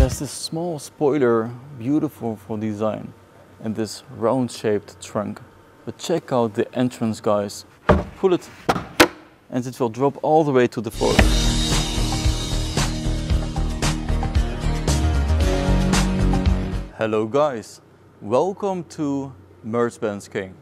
has this small spoiler, beautiful for design, and this round shaped trunk. But check out the entrance, guys. Pull it and it will drop all the way to the floor. Hello guys, welcome to MercBenzKing.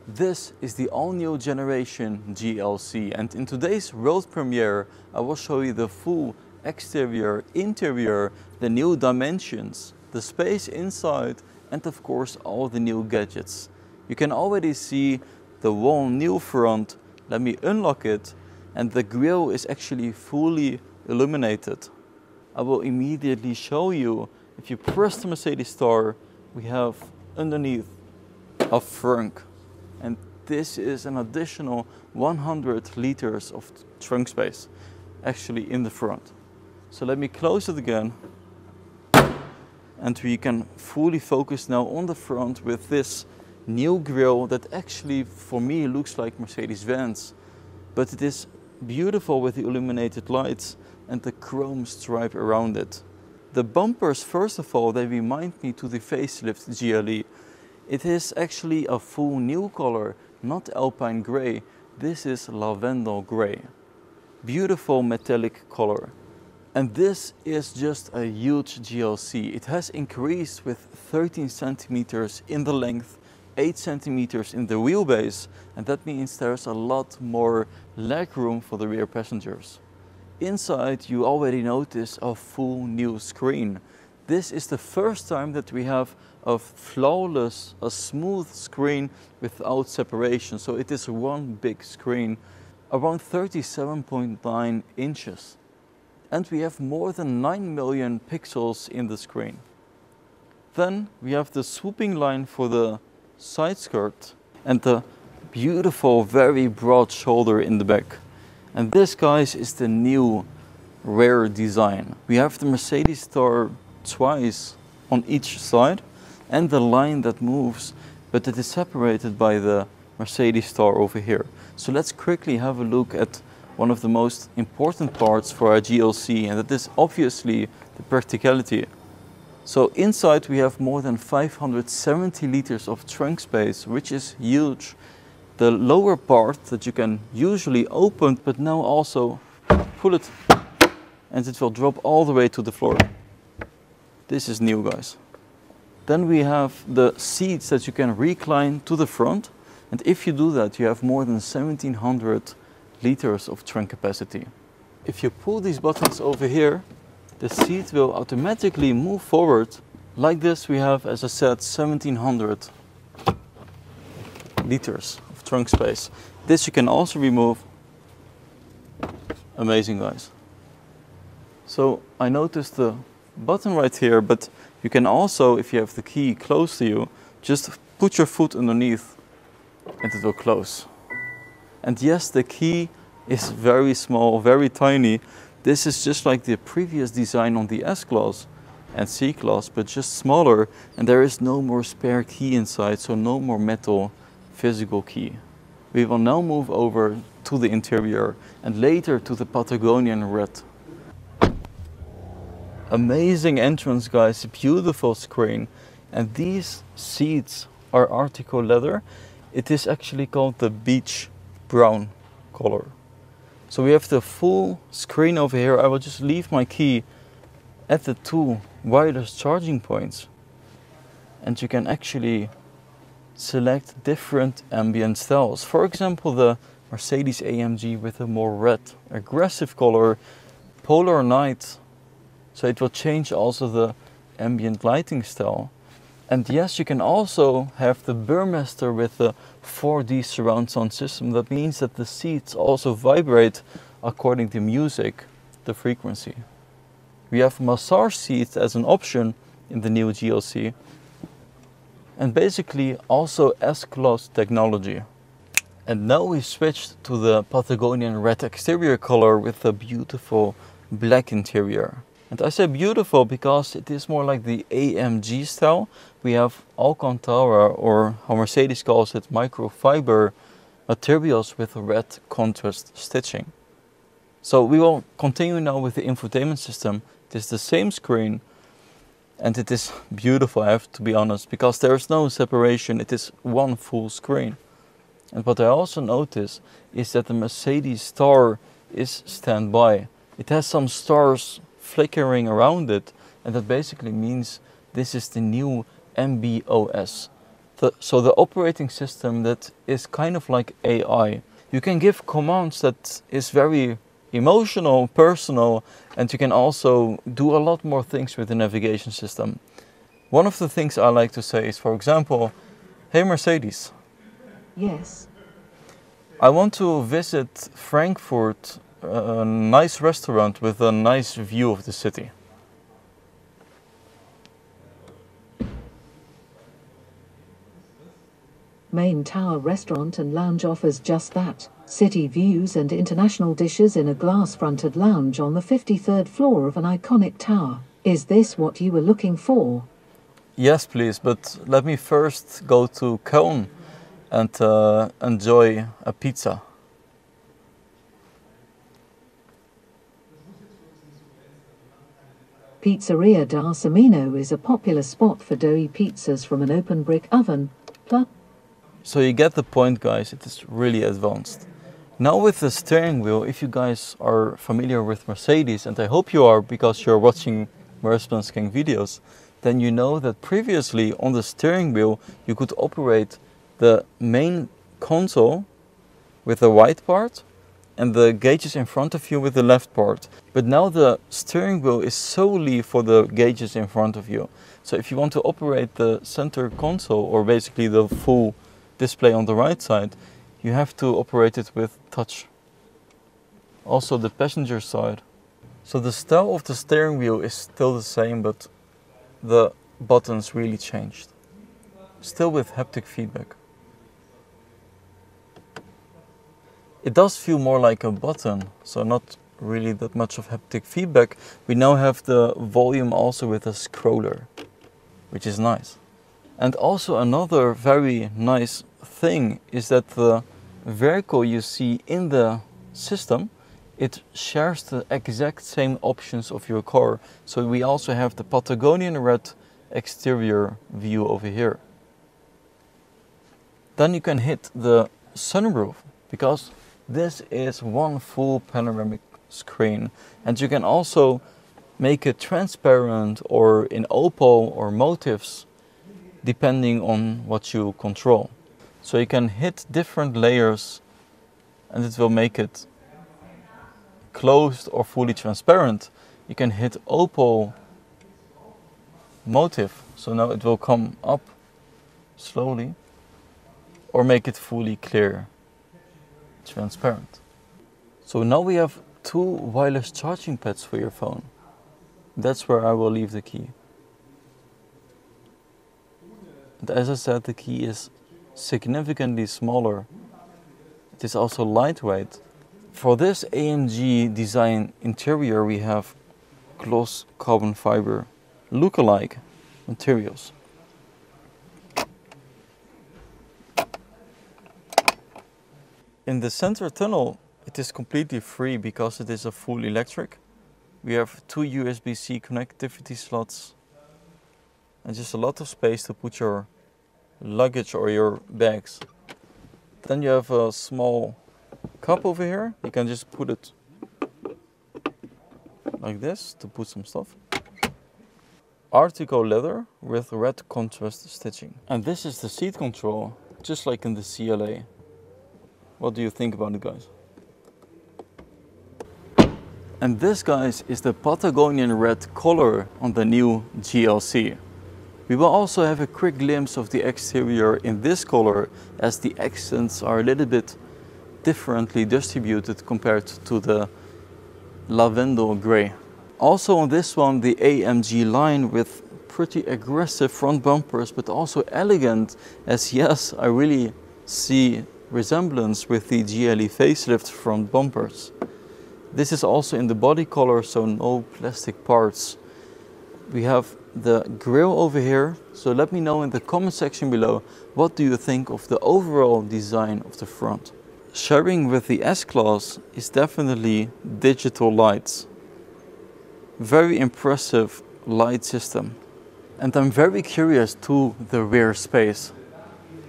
This is the all-new generation GLC, and in today's world premiere I will show you the full exterior, interior, the new dimensions, the space inside, and of course all the new gadgets. You can already see the whole new front. Let me unlock it, and the grille is actually fully illuminated. I will immediately show you. If you press the Mercedes star, we have underneath a Frunk, and this is an additional 100 liters of trunk space actually in the front. So let me close it again, and we can fully focus now on the front with this new grille that actually for me looks like Mercedes-Benz, but it is beautiful with the illuminated lights and the chrome stripe around it. The bumpers, first of all, they remind me to the facelift GLE. It is actually a full new color, not alpine grey. This is lavender grey. Beautiful metallic color. And this is just a huge GLC. It has increased with 13 centimeters in the length, 8 centimeters in the wheelbase, and that means there's a lot more leg room for the rear passengers. Inside you already notice a full new screen. This is the first time that we have a flawless, a smooth screen without separation. So it is one big screen, around 37.9 inches. And we have more than 9 million pixels in the screen. Then we have the swooping line for the side skirt and the beautiful, very broad shoulder in the back. And this, guys, is the new rear design. We have the Mercedes star twice on each side and the line that moves, but it is separated by the Mercedes star over here. So let's quickly have a look at one of the most important parts for our GLC, and that is obviously the practicality. So inside we have more than 570 liters of trunk space, which is huge. The lower part that you can usually open, but now also pull it and it will drop all the way to the floor. This is new, guys. Then we have the seats that you can recline to the front, and if you do that you have more than 1700 liters of trunk capacity. If you pull these buttons over here, the seat will automatically move forward. Like this we have, as I said, 1700 liters of trunk space. This you can also remove. Amazing, guys. So I noticed the button right here, but you can also, if you have the key close to you, just put your foot underneath and it will close. And yes, the key is very small, very tiny. This is just like the previous design on the S-Class and C-Class, but just smaller, and there is no more spare key inside, so no more metal physical key. We will now move over to the interior and later to the Patagonian red. Amazing entrance, guys, beautiful screen, and these seats are Artico leather. It is actually called the beach brown color. So we have the full screen over here. I will just leave my key at the two wireless charging points, and you can actually select different ambient styles. For example, the Mercedes AMG with a more red, aggressive color, polar night. So it will change also the ambient lighting style. And yes, you can also have the Burmester with the 4D surround sound system. That means that the seats also vibrate according to music, the frequency. We have massage seats as an option in the new GLC. And basically also S-Class technology. And now we switched to the Patagonian red exterior color with the beautiful black interior. And I say beautiful because it is more like the AMG style. We have Alcantara, or how Mercedes calls it, microfiber materials with red contrast stitching. So we will continue now with the infotainment system. It is the same screen, And it is beautiful, I have to be honest, because there is no separation, it is one full screen. And what I also notice is that the Mercedes star is standby. It has some stars flickering around it, and that basically means this is the new MBOS. So the operating system that is kind of like AI. You can give commands that is very emotional, personal, and you can also do a lot more things with the navigation system. One of the things I like to say is, for example, hey Mercedes. Yes. I want to visit Frankfurt, a nice restaurant with a nice view of the city. Main Tower Restaurant and Lounge offers just that. City views and international dishes in a glass-fronted lounge on the 53rd floor of an iconic tower. Is this what you were looking for? Yes, please, but let me first go to Köln and enjoy a pizza. Pizzeria da Semino is a popular spot for doughy pizzas from an open brick oven. So you get the point, guys, it is really advanced. Now with the steering wheel, if you guys are familiar with Mercedes, and I hope you are because you're watching MercBenzKing videos, then you know that previously on the steering wheel you could operate the main console with the right part and the gauges in front of you with the left part. But now the steering wheel is solely for the gauges in front of you. So if you want to operate the center console, or basically the full display on the right side, you have to operate it with touch. Also the passenger side. So the style of the steering wheel is still the same, but the buttons really changed. Still with haptic feedback. It does feel more like a button, so not really that much of haptic feedback. We now have the volume also with a scroller, which is nice. And also another very nice thing is that the vehicle you see in the system, it shares the exact same options of your car. So we also have the Patagonian red exterior view over here. Then you can hit the sunroof, because this is one full panoramic screen, and you can also make it transparent or in opal or motifs depending on what you control. So you can hit different layers and it will make it closed or fully transparent. You can hit opal motif, so now it will come up slowly, or make it fully clear, transparent. So now we have 2 wireless charging pads for your phone. That's where I will leave the key. And as I said, the key is significantly smaller. It is also lightweight. For this AMG design interior we have gloss carbon fiber look-alike materials. In the center tunnel it is completely free because it is a full electric. We have 2 USB-C connectivity slots and just a lot of space to put your luggage or your bags. Then you have a small cup over here. You can just put it like this to put some stuff. Artico leather with red contrast stitching. And this is the seat control, just like in the CLA. What do you think about it, guys? And this, guys, is the Patagonian red color on the new GLC. We will also have a quick glimpse of the exterior in this color, as the accents are a little bit differently distributed compared to the lavender gray. Also on this one, the AMG Line with pretty aggressive front bumpers, but also elegant, as yes, I really see resemblance with the GLE facelift front bumpers. This is also in the body color, so no plastic parts. We have the grille over here, so let me know in the comment section below, what do you think of the overall design of the front? Sharing with the S-Class is definitely digital lights. Very impressive light system. And I'm very curious to the rear space.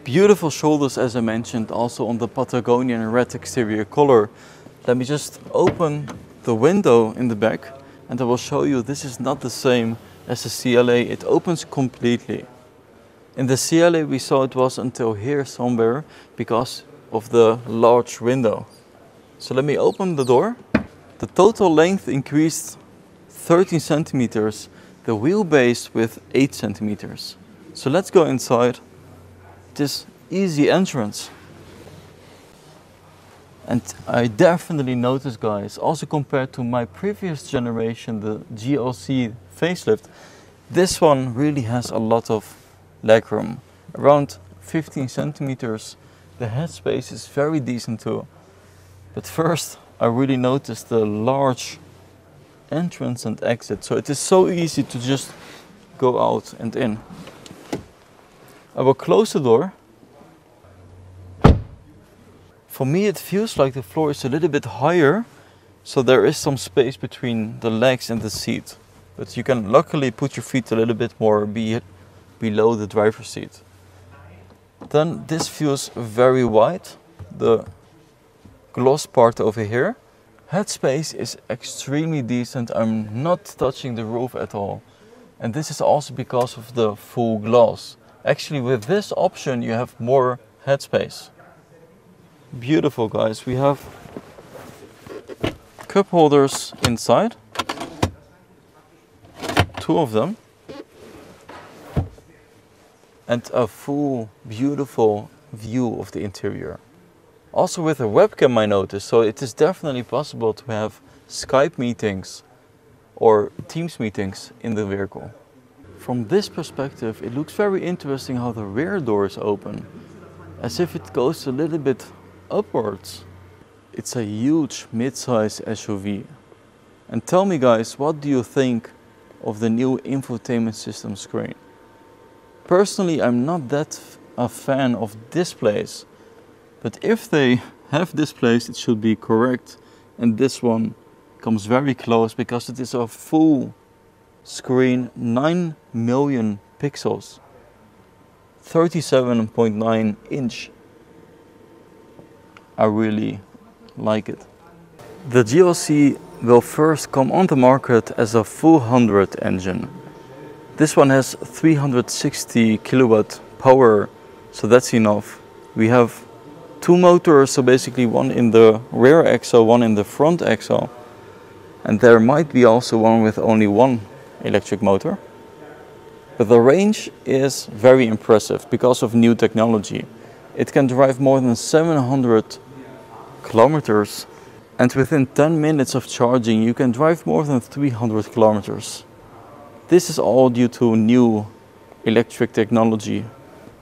Beautiful shoulders, as I mentioned, also on the Patagonian red exterior color. Let me just open the window in the back and I will show you this is not the same as the CLA. It opens completely. In the CLA we saw it was until here somewhere because of the large window. So let me open the door. The total length increased 13 centimeters, the wheelbase with 8 centimeters. So let's go inside this easy entrance. And I definitely noticed, guys, also compared to my previous generation, the GLC facelift, this one really has a lot of legroom, around 15 centimeters. The headspace is very decent too. But first, I really noticed the large entrance and exit. So it is so easy to just go out and in. I will close the door. For me, it feels like the floor is a little bit higher, so there is some space between the legs and the seat. But you can luckily put your feet a little bit more below the driver's seat. Then this feels very wide, the gloss part over here. Headspace is extremely decent. I'm not touching the roof at all. And this is also because of the full glass. Actually, with this option, you have more headspace. Beautiful, guys. We have cup holders inside, 2 of them, and a full beautiful view of the interior. Also with a webcam, I noticed, so it is definitely possible to have Skype meetings or Teams meetings in the vehicle. From this perspective, it looks very interesting how the rear doors open, as if it goes a little bit upwards. It's a huge mid-size SUV. And tell me, guys, what do you think of the new infotainment system screen? Personally, I'm not that a fan of displays, but if they have displays, it should be correct. And this one comes very close because it is a full screen, 9 million pixels, 37.9 inch. I really like it. The GLC will first come on the market as a full 100 engine. This one has 360 kilowatt power, so that's enough. We have 2 motors, so basically one in the rear axle, one in the front axle. And there might be also one with only 1 electric motor. But the range is very impressive because of new technology. It can drive more than 700 kilometers, and within 10 minutes of charging you can drive more than 300 kilometers. This is all due to new electric technology.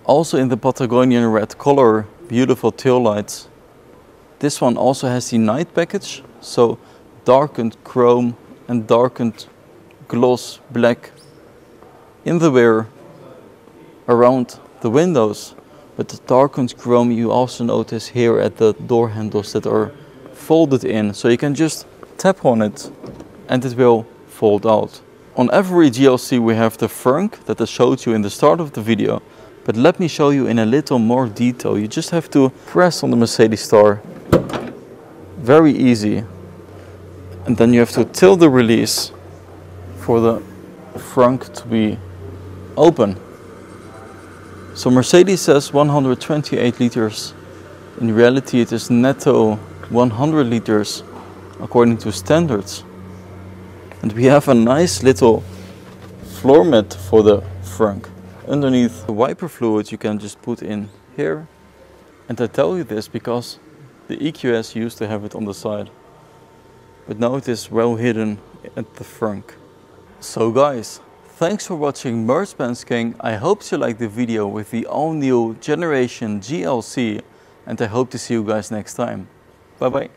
Also in the Patagonian red color, beautiful taillights. This one also has the night package, so darkened chrome and darkened gloss black in the rear around the windows. But the darkened chrome you also notice here at the door handles that are folded in, so you can just tap on it and it will fold out. On every GLC we have the Frunk that I showed you in the start of the video, but let me show you in a little more detail. You just have to press on the Mercedes star, very easy, and then you have to tilt the release for the Frunk to be open. So Mercedes says 128 liters. In reality it is netto 100 liters according to standards. And we have a nice little floor mat for the Frunk. Underneath the wiper fluid you can just put in here. And I tell you this because the EQS used to have it on the side. But now it is well hidden at the Frunk. So guys, thanks for watching MercBenzKing. I hope you liked the video with the all new generation GLC, and I hope to see you guys next time. Bye bye.